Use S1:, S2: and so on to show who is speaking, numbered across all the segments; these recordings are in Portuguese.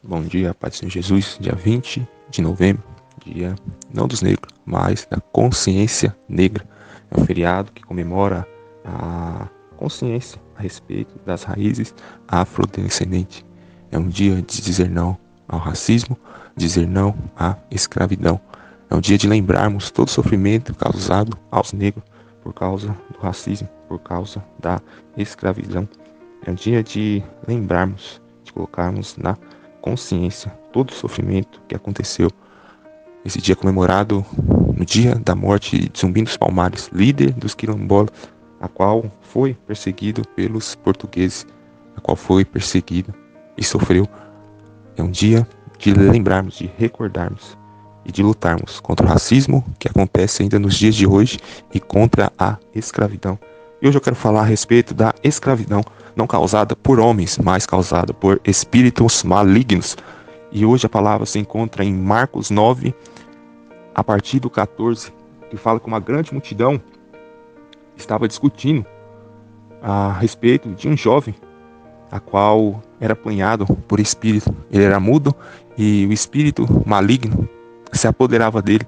S1: Bom dia, Pai do Senhor Jesus, dia 20 de novembro, dia não dos negros, mas da consciência negra. É um feriado que comemora a consciência a respeito das raízes afrodescendentes. É um dia de dizer não ao racismo, dizer não à escravidão. É um dia de lembrarmos todo o sofrimento causado aos negros por causa do racismo, por causa da escravidão. É um dia de lembrarmos, de colocarmos na consciência todo o sofrimento que aconteceu. Esse dia comemorado no dia da morte de Zumbi dos Palmares, líder dos quilombolas, a qual foi perseguido pelos portugueses, a qual foi perseguido e sofreu. É um dia de lembrarmos, de recordarmos e de lutarmos contra o racismo que acontece ainda nos dias de hoje e contra a escravidão. E hoje eu quero falar a respeito da escravidão, não causada por homens, mas causada por espíritos malignos. E hoje a palavra se encontra em Marcos 9, a partir do 14, que fala que uma grande multidão estava discutindo a respeito de um jovem, a qual era apanhado por espírito. Ele era mudo e o espírito maligno se apoderava dele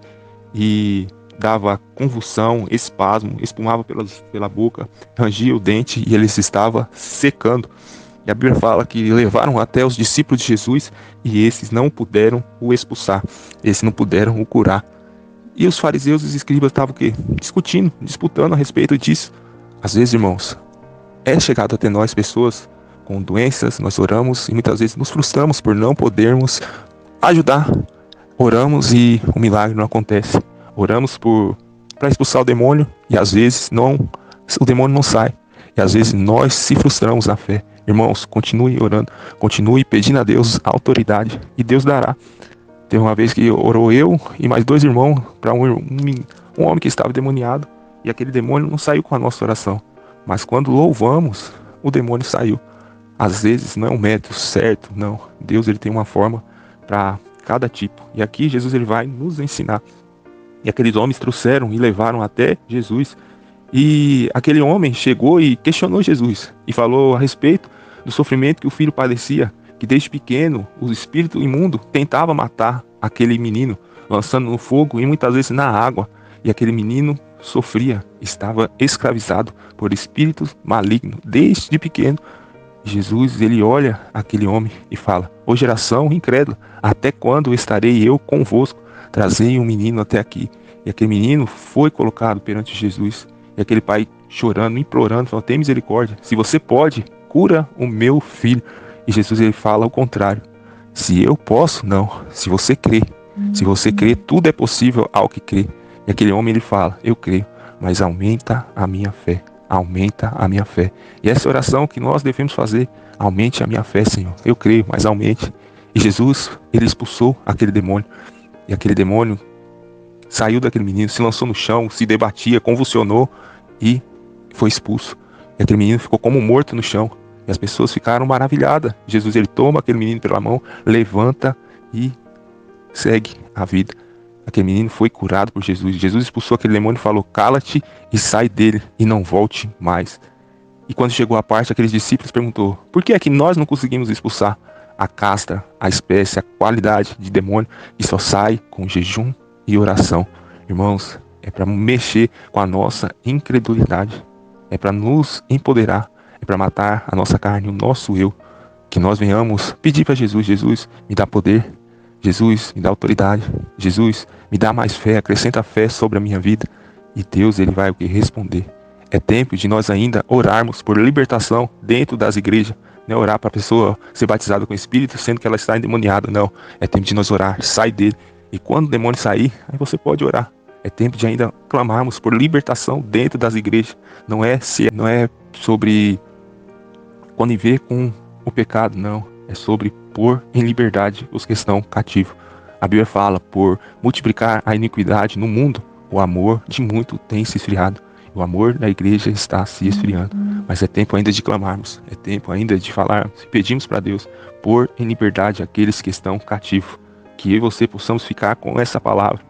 S1: e dava convulsão, espasmo, espumava pela boca, rangia o dente e ele se estava secando. E a Bíblia fala que levaram até os discípulos de Jesus e esses não puderam o expulsar, esses não puderam o curar. E os fariseus e os escribas estavam o quê? Discutindo, disputando a respeito disso. Às vezes, irmãos, é chegado até nós pessoas com doenças, nós oramos e muitas vezes nos frustramos por não podermos ajudar. Oramos e o milagre não acontece. Oramos para expulsar o demônio e às vezes o demônio não sai. E às vezes nós se frustramos na fé. Irmãos, continue orando, continue pedindo a Deus autoridade e Deus dará. Teve uma vez que orou eu e mais 2 irmãos para um homem que estava demoniado e aquele demônio não saiu com a nossa oração. Mas quando louvamos, o demônio saiu. Às vezes não é um método certo, não. Deus ele tem uma forma para cada tipo. E aqui Jesus ele vai nos ensinar. E aqueles homens trouxeram e levaram até Jesus. E aquele homem chegou e questionou Jesus e falou a respeito do sofrimento que o filho padecia, que desde pequeno o espírito imundo tentava matar aquele menino, lançando no fogo e muitas vezes na água. E aquele menino sofria, estava escravizado por espíritos malignos desde pequeno. Jesus, ele olha aquele homem e fala: "Ó geração incrédula, até quando estarei eu convosco? Trazei um menino até aqui." E aquele menino foi colocado perante Jesus. E aquele pai chorando, implorando, falou: "Tem misericórdia. Se você pode, cura o meu filho." E Jesus, ele fala o contrário: "Se eu posso, não. Se você crê. Se você crê, tudo é possível ao que crê." E aquele homem, ele fala: "Eu creio, mas aumenta a minha fé. Aumenta a minha fé." E essa oração que nós devemos fazer: aumente a minha fé, Senhor. Eu creio, mas aumente. E Jesus, ele expulsou aquele demônio. E aquele demônio saiu daquele menino, se lançou no chão, se debatia, convulsionou e foi expulso. E aquele menino ficou como morto no chão. E as pessoas ficaram maravilhadas. Jesus, ele toma aquele menino pela mão, levanta e segue a vida. Aquele menino foi curado por Jesus. Jesus expulsou aquele demônio e falou: "Cala-te e sai dele e não volte mais." E quando chegou a parte, aqueles discípulos perguntou: "Por que é que nós não conseguimos expulsar a casta, a espécie, a qualidade de demônio que só sai com jejum e oração?" Irmãos, é para mexer com a nossa incredulidade. É para nos empoderar. É para matar a nossa carne, o nosso eu. Que nós venhamos pedir para Jesus: "Jesus, me dá poder. Jesus, me dá autoridade. Jesus, me dá mais fé, acrescenta fé sobre a minha vida." E Deus, ele vai responder. É tempo de nós ainda orarmos por libertação dentro das igrejas. Não é orar para a pessoa ser batizada com o Espírito, sendo que ela está endemoniada, não. É tempo de nós orar: sai dele. E quando o demônio sair, aí você pode orar. É tempo de ainda clamarmos por libertação dentro das igrejas. Não é sobre conviver com o pecado, não. É sobre pôr em liberdade os que estão cativos. A Bíblia fala: por multiplicar a iniquidade no mundo, o amor de muito tem se esfriado. O amor da igreja está se esfriando. Mas é tempo ainda de clamarmos. É tempo ainda de falarmos. Pedimos para Deus pôr em liberdade aqueles que estão cativos. Que eu e você possamos ficar com essa palavra.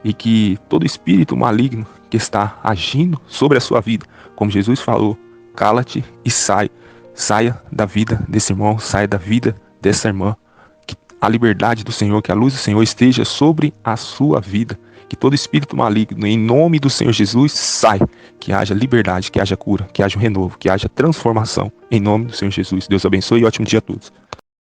S1: E que todo espírito maligno que está agindo sobre a sua vida, como Jesus falou: cala-te e sai. Saia da vida desse irmão, saia da vida dessa irmã. Que a liberdade do Senhor, que a luz do Senhor esteja sobre a sua vida. Que todo espírito maligno, em nome do Senhor Jesus, sai. Que haja liberdade, que haja cura, que haja um renovo, que haja transformação. Em nome do Senhor Jesus. Deus abençoe e ótimo dia a todos.